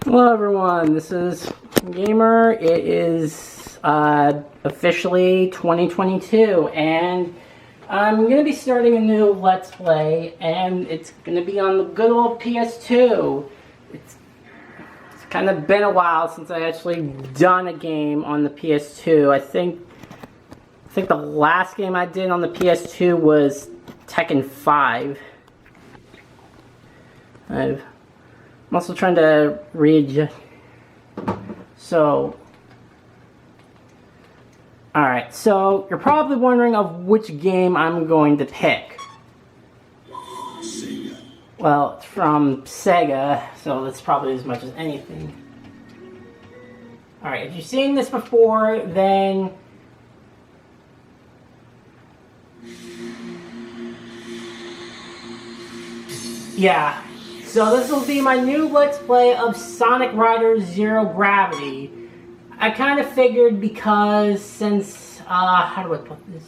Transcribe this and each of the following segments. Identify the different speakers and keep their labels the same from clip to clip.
Speaker 1: Hello everyone, this is Gamer. It is officially 2022 and I'm going to be starting a new Let's Play and it's going to be on the good old PS2. It's kind of been a while since I actually done a game on the PS2. I think the last game I did on the PS2 was Tekken 5. I'm also trying to readjust. So, alright, so you're probably wondering of which game I'm going to pick.
Speaker 2: Sega.
Speaker 1: Well, it's from Sega, so that's probably as much as anything. Alright, if you've seen this before, then yeah. So this will be my new Let's Play of Sonic Riders Zero Gravity. I kind of figured because since, how do I put this?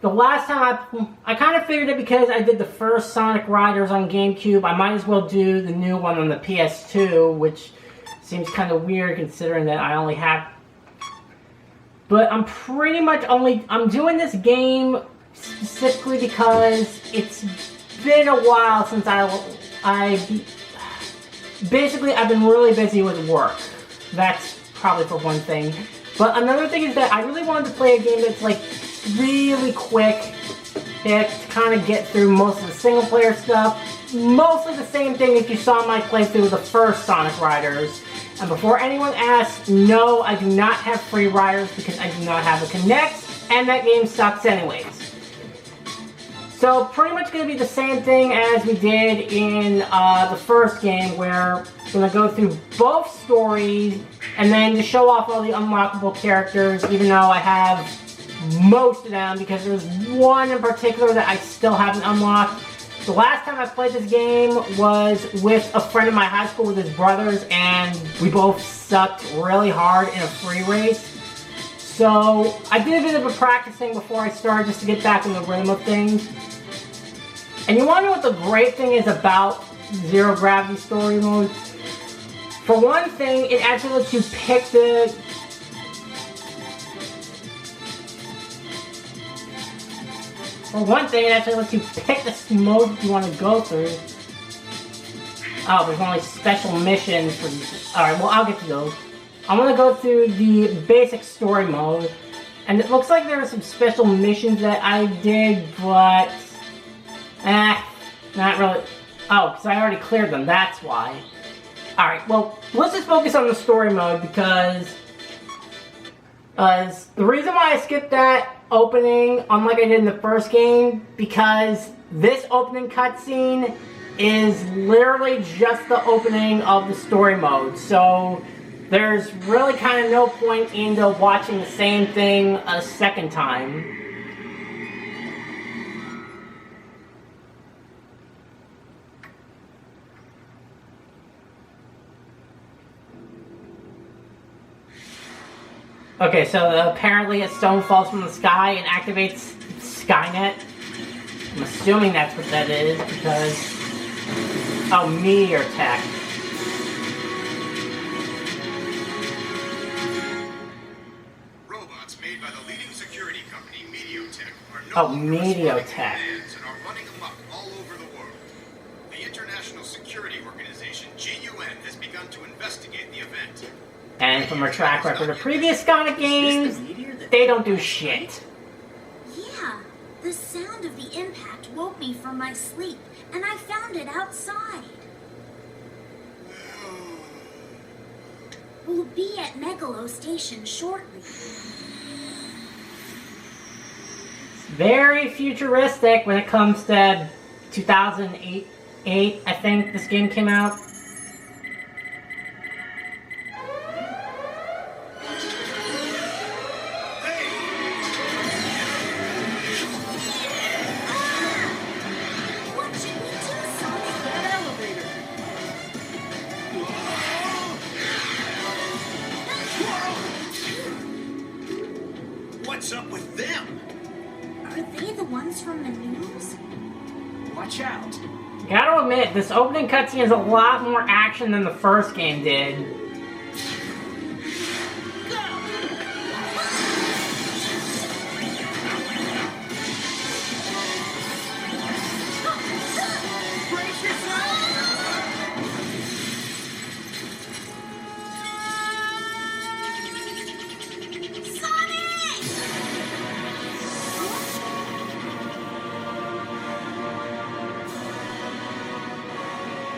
Speaker 1: The last time I kind of figured it because I did the first Sonic Riders on GameCube, I might as well do the new one on the PS2, which seems kind of weird considering that I only have... But I'm pretty much I'm doing this game specifically because it's been a while since basically I've been really busy with work. That's probably for one thing. But another thing is that I really wanted to play a game that's like really quick to kind of get through most of the single player stuff. Mostly the same thing if you saw my playthrough of the first Sonic Riders. And before anyone asks, no, I do not have free riders because I do not have a Kinect, and that game sucks anyways. So pretty much going to be the same thing as we did in the first game, where we're going to go through both stories and then to show off all the unlockable characters, even though I have most of them, because there's one in particular that I still haven't unlocked. The last time I played this game was with a friend in my high school with his brothers, and we both sucked really hard in a free race. So I did a bit of a practicing before I started just to get back in the rhythm of things. And you want to know what the great thing is about Zero Gravity Story Mode? For one thing, it actually lets you pick the... For one thing, it actually lets you pick the mode that you want to go through. Oh, there's only special missions for... Alright, well, I'll get to those. I'm going to go through the basic story mode. And it looks like there are some special missions that I did, but... not really. Oh, because I already cleared them, that's why. Alright, well, let's just focus on the story mode, because... the reason why I skipped that opening, unlike I did in the first game, because this opening cutscene is literally just the opening of the story mode. So there's really kind of no point into watching the same thing a second time. Okay, so apparently a stone falls from the sky and activates Skynet. I'm assuming that's what that is, because... Oh, meteor tech.
Speaker 2: Robots made by the leading security company, Mediotech, are no
Speaker 1: Oh,
Speaker 2: longer responding to
Speaker 1: Mediotech.
Speaker 2: demands and are running amok all over the world. The International Security Organization, GUN, has begun to investigate the event.
Speaker 1: And from our track record of previous Sonic games, they don't do shit.
Speaker 3: Yeah, the sound of the impact woke me from my sleep, and I found it outside. We'll be at Megalo Station shortly.
Speaker 1: Very futuristic when it comes to 2008, I think this game came out.
Speaker 2: What's up with them?
Speaker 3: Are they the ones from the news?
Speaker 4: Watch out.
Speaker 1: Gotta admit, this opening cutscene has a lot more action than the first game did.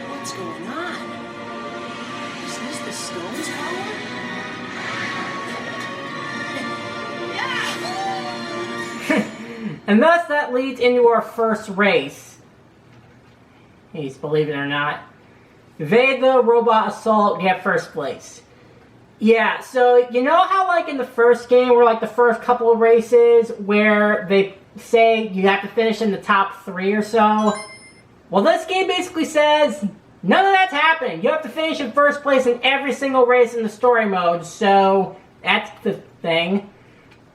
Speaker 4: What's going on? Is this the stone's power?
Speaker 1: And thus that leads into our first race. Please, believe it or not. Evade the robot assault, get first place. Yeah, so you know how like in the first game where like the first couple of races where they say you have to finish in the top 3 or so? Well, this game basically says none of that's happening. You have to finish in first place in every single race in the story mode, so that's the thing.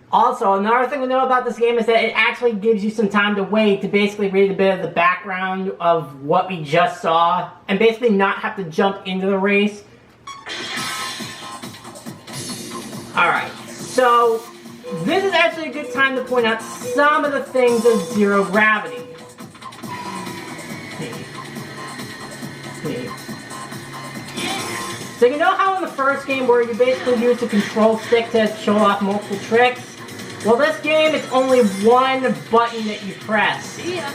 Speaker 1: Also, another thing to know about this game is that it actually gives you some time to wait to basically read a bit of the background of what we just saw, and basically not have to jump into the race. Alright, so this is actually a good time to point out some of the things of zero gravity. So you know how in the first game where you basically use the control stick to show off multiple tricks? Well, this game, it's only one button that you press.
Speaker 4: See ya.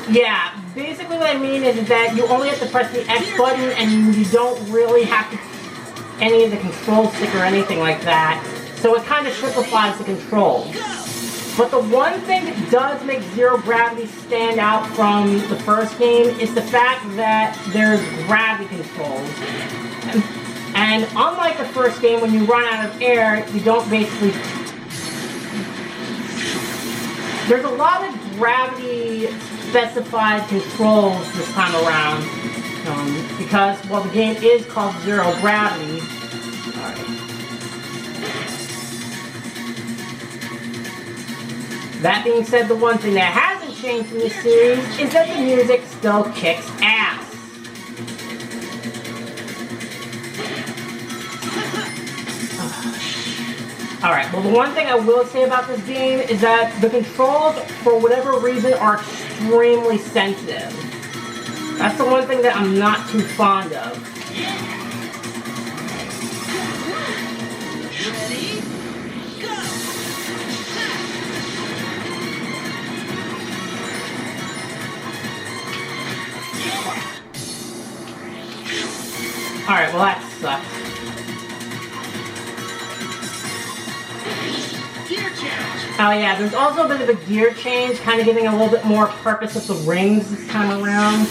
Speaker 1: Yeah, basically what I mean is that you only have to press the X button and you don't really have to any of the control stick or anything like that. So it kind of simplifies the controls. But the one thing that does make Zero Gravity stand out from the first game is the fact that there's gravity controls. And unlike the first game, when you run out of air, you don't basically... There's a lot of gravity-specified controls this time around. Because, well, the game is called Zero Gravity. Alright. That being said, the one thing that hasn't changed in this series is that the music still kicks ass. Alright, well the one thing I will say about this game is that the controls, for whatever reason, are extremely sensitive. That's the one thing that I'm not too fond of.
Speaker 4: Ready? Go!
Speaker 1: Alright, well that sucks.
Speaker 4: Gear change!
Speaker 1: Oh yeah, there's also a bit of a gear change, kind of giving a little bit more purpose with the rings this time around.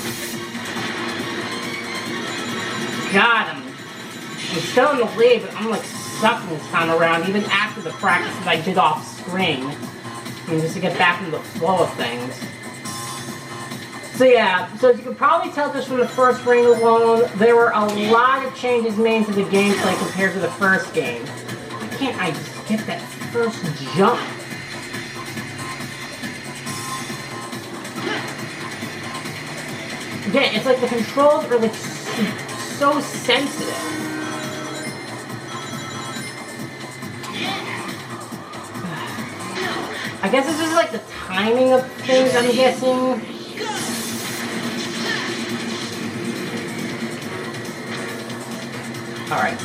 Speaker 1: God, I'm still in the lead, but I'm like sucking this time around, even after the practice that I did off screen. And just to get back into the flow of things. So yeah, so as you can probably tell just from the first ring alone, there were a lot of changes made to the gameplay compared to the first game. Why can't I just get that first jump? Again, it's like the controls are like so sensitive. I guess this is like the timing of things, I'm guessing. Alright.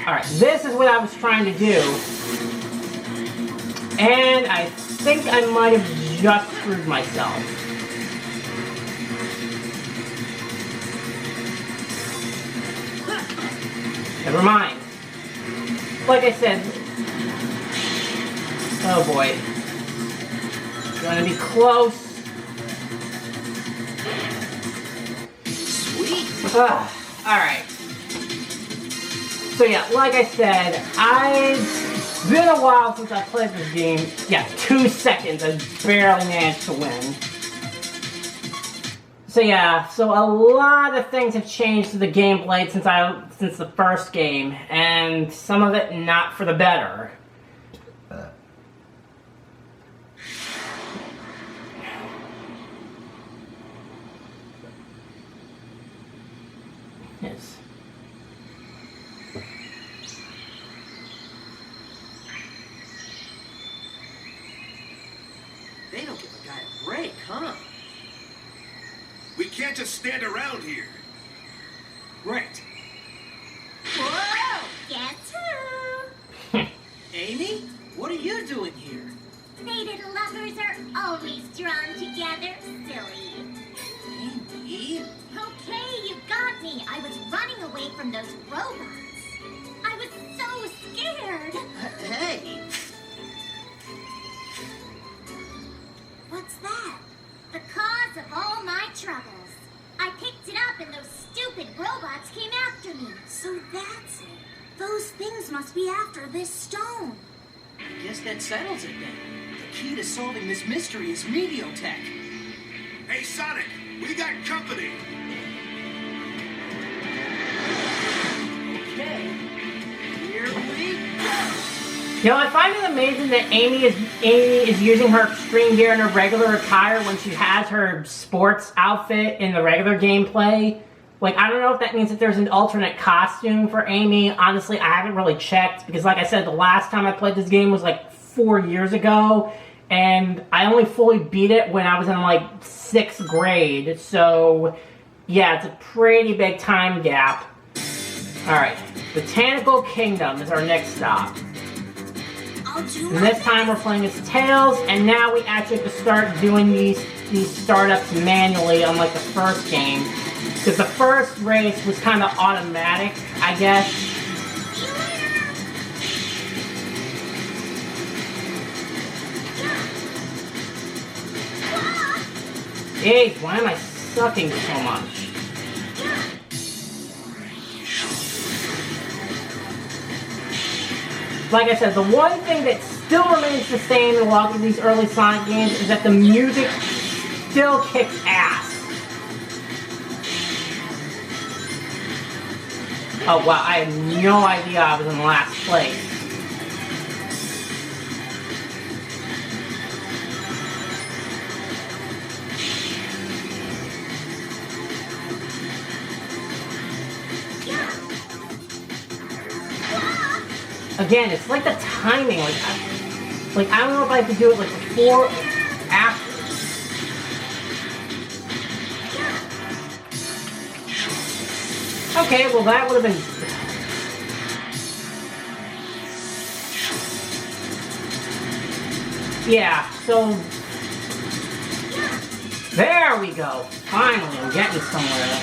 Speaker 1: Alright, this is what I was trying to do. And I think I might have just screwed myself. Never mind. Like I said... Oh boy. Gonna be close. Alright. So yeah, like I said, it's been a while since I played this game. Yeah, 2 seconds, I barely managed to win. So yeah, so a lot of things have changed to the gameplay since the first game, and some of it not for the better. Yes.
Speaker 4: They don't give a guy a break, huh?
Speaker 2: We can't just stand around here.
Speaker 4: Right.
Speaker 3: Whoa! Guess who?
Speaker 4: Amy, what are you doing here?
Speaker 3: Fated lovers are always drawn together, silly.
Speaker 4: Amy?
Speaker 3: Okay, you got me. I was running away from those robots. I was so scared.
Speaker 4: Hey!
Speaker 3: What's that? The cause of all my troubles. I picked it up and those stupid robots came after me. So that's it. Those things must be after this stone.
Speaker 4: I guess that settles it then. The key to solving this mystery is Mediotech.
Speaker 2: Hey, Sonic, we got company.
Speaker 4: Okay, here we go.
Speaker 1: You know, I find it amazing that Amy is using her extreme gear in her regular attire when she has her sports outfit in the regular gameplay. Like, I don't know if that means that there's an alternate costume for Amy. Honestly, I haven't really checked because, like I said, the last time I played this game was like 4 years ago, and I only fully beat it when I was in like 6th grade. So, yeah, it's a pretty big time gap. Alright, Botanical Kingdom is our next stop.
Speaker 3: I'll do
Speaker 1: And this time we're playing as Tails, and now we actually have to start doing these startups manually unlike the first game. Because the first race was kind of automatic, I guess. Jeez, why am I sucking so much? Like I said, the one thing that still remains the same in a lot of these early Sonic games is that the music still kicks ass. Oh wow, I had no idea I was in last place. Again, it's like the timing, like I don't know if I have to do it like before, after. Okay, well that would have been... Yeah, so... There we go! Finally, I'm getting somewhere.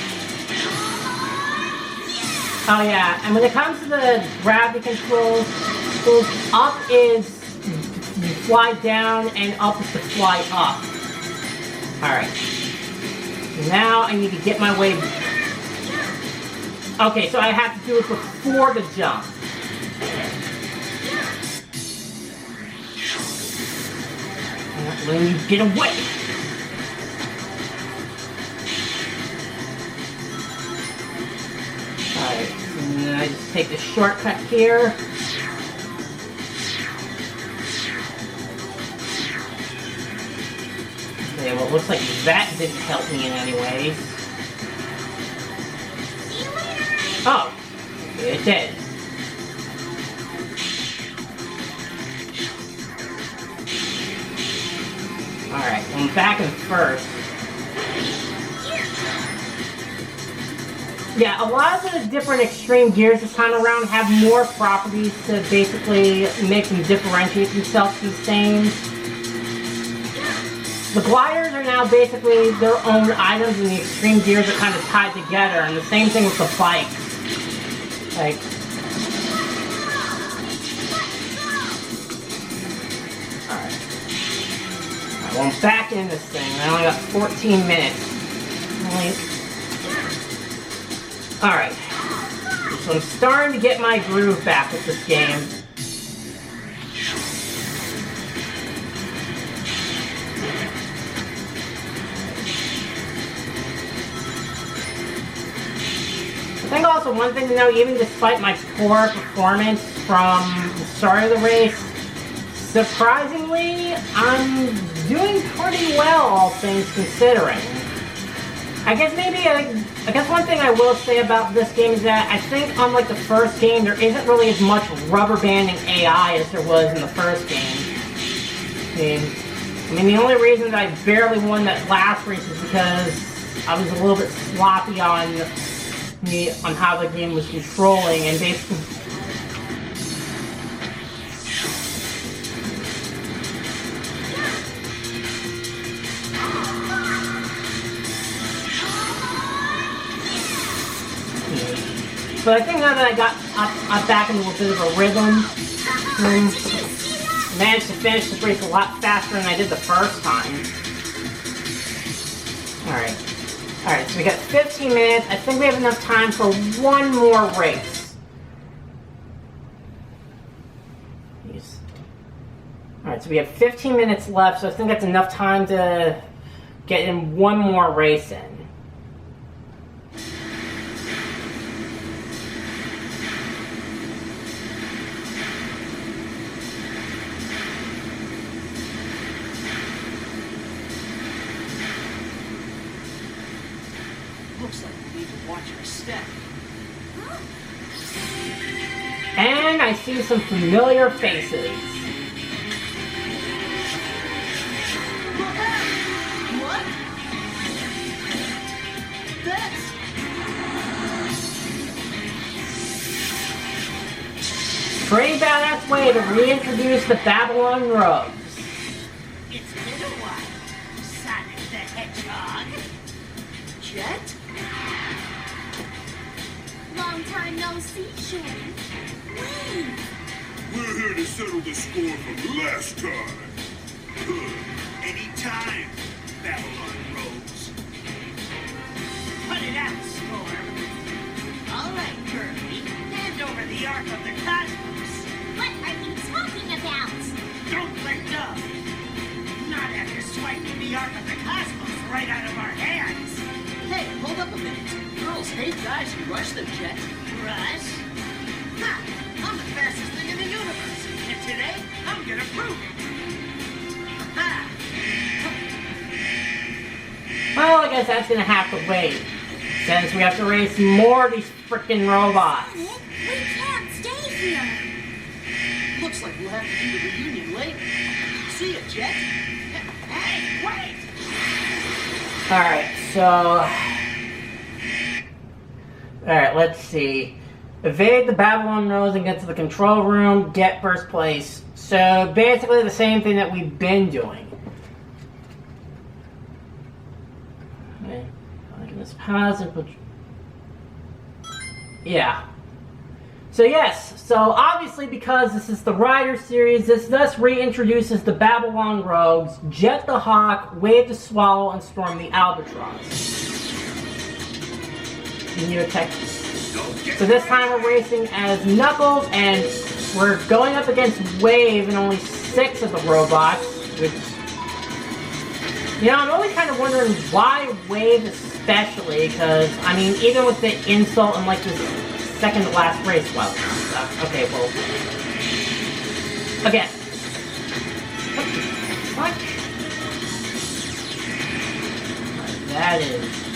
Speaker 1: Oh yeah, and when it comes to the gravity controls, up is you fly down and up is to fly up. Alright. Now I need to get my way... Okay, so I have to do it before the jump. Let me get away! Alright, and then I just take the shortcut here. Okay, well it looks like that didn't help me in any way. Oh, okay, it did. Alright, I'm back in first. Yeah, a lot of the different extreme gears this time around have more properties to basically make them differentiate themselves from the same. The gliders are now basically their own items, and the extreme gears are kind of tied together, and the same thing with the bikes. Like... Alright. Well, I'm back in this thing. I only got 14 minutes. Alright. So I'm starting to get my groove back with this game. think also one thing to know, even despite my poor performance from the start of the race, surprisingly, I'm doing pretty well, all things considering. I guess one thing I will say about this game is that I think unlike the first game, there isn't really as much rubber banding AI as there was in the first game. I mean, the only reason that I barely won that last race is because I was a little bit sloppy on how the game was controlling, and basically so I think now that I got up back into a bit of a rhythm, managed to finish this race a lot faster than I did the first time. Alright, so we got 15 minutes. I think we have enough time for one more race. Alright, so we have 15 minutes left, so I think that's enough time to get in one more race in.
Speaker 4: Looks like we need to watch our step.
Speaker 1: And I see some familiar faces.
Speaker 4: What? That's...
Speaker 1: Pretty badass way to reintroduce the Babylon Rogues.
Speaker 4: It's been a while, Sonic the Hedgehog. Jet?
Speaker 3: Long time no see, Shorty. Wait.
Speaker 5: We're here to settle the score from last time.
Speaker 2: Anytime, Babylon Rogues.
Speaker 4: Put it out, Storm. All right, Kirby. Hand over the Ark of the Cosmos.
Speaker 3: What are you talking about?
Speaker 4: Don't let go. Not after swiping the Ark of the Cosmos right out of our hands. Hey, hold up a minute. Girls hate guys who rush them, Jet. Rush? Ha! I'm the fastest thing in the universe. And today, I'm gonna prove it. Ha!
Speaker 1: Well, I guess that's gonna have to wait, since we have to race more of these frickin' robots.
Speaker 3: Sonic, we can't stay here.
Speaker 4: Looks like we'll have to do the reunion later. See ya, Jet. Hey, wait!
Speaker 1: Alright, so... Alright, let's see. Evade the Babylon Rose and get to the control room, get first place. So, basically the same thing that we've been doing. Okay, clicking this positive, which... Yeah. So yes, so obviously because this is the Rider series, this thus reintroduces the Babylon Rogues, Jet the Hawk, Wave the Swallow, and Storm the Albatross. New tech. So this time we're racing as Knuckles, and we're going up against Wave and only 6 of the robots, which... You know, I'm always kind of wondering why Wave especially, because, I mean, even with the insult and like this second to last race, well, okay, well... Again. What the fuck? That is...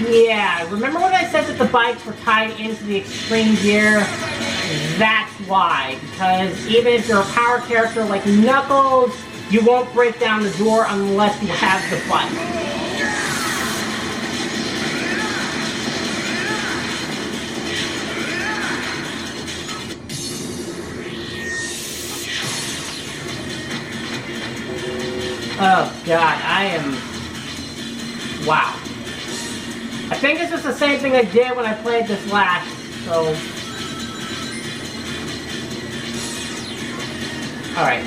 Speaker 1: Yeah, remember when I said that the bikes were tied into the extreme gear? That's why. Because even if you're a power character like Knuckles, you won't break down the door unless you have the bike. Oh god, I am... Wow. I think this is the same thing I did when I played this last, so... Alright,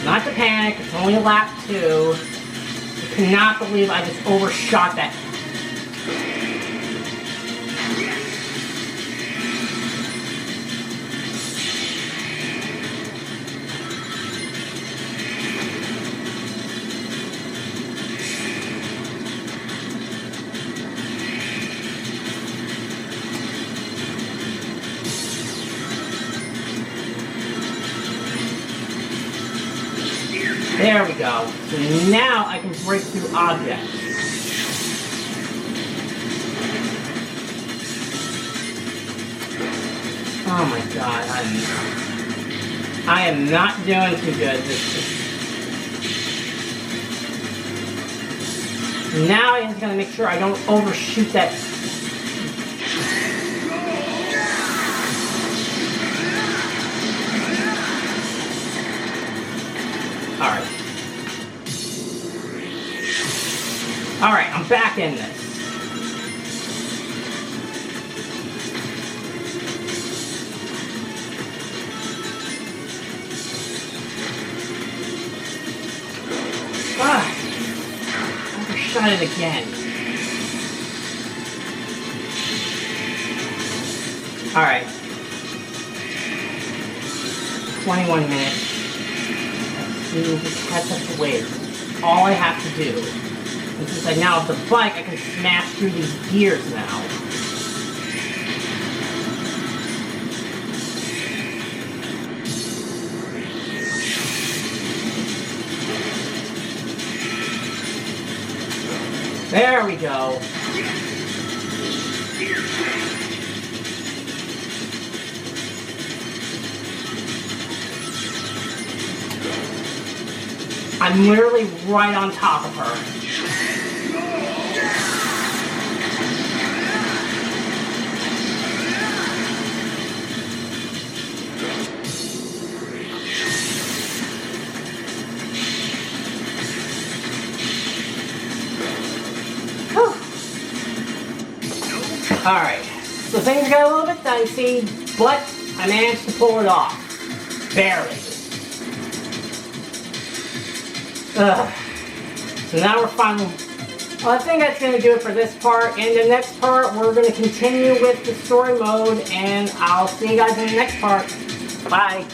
Speaker 1: not to panic, it's only lap 2. I cannot believe I just overshot that. There we go. So now I can break through objects. Oh my god, I am not doing too good. Now I'm just gonna make sure I don't overshoot that. Alright. Alright, I'm back in this. Overshot it again. Alright. 21 minutes. Just catch up to wait. All I have to do. And since I now have the bike, I can smash through these gears now. There we go. I'm literally right on top of her. Alright, so things got a little bit dicey, but I managed to pull it off. Barely. So now we're finally... Well, I think that's going to do it for this part. In the next part, we're going to continue with the story mode, and I'll see you guys in the next part. Bye.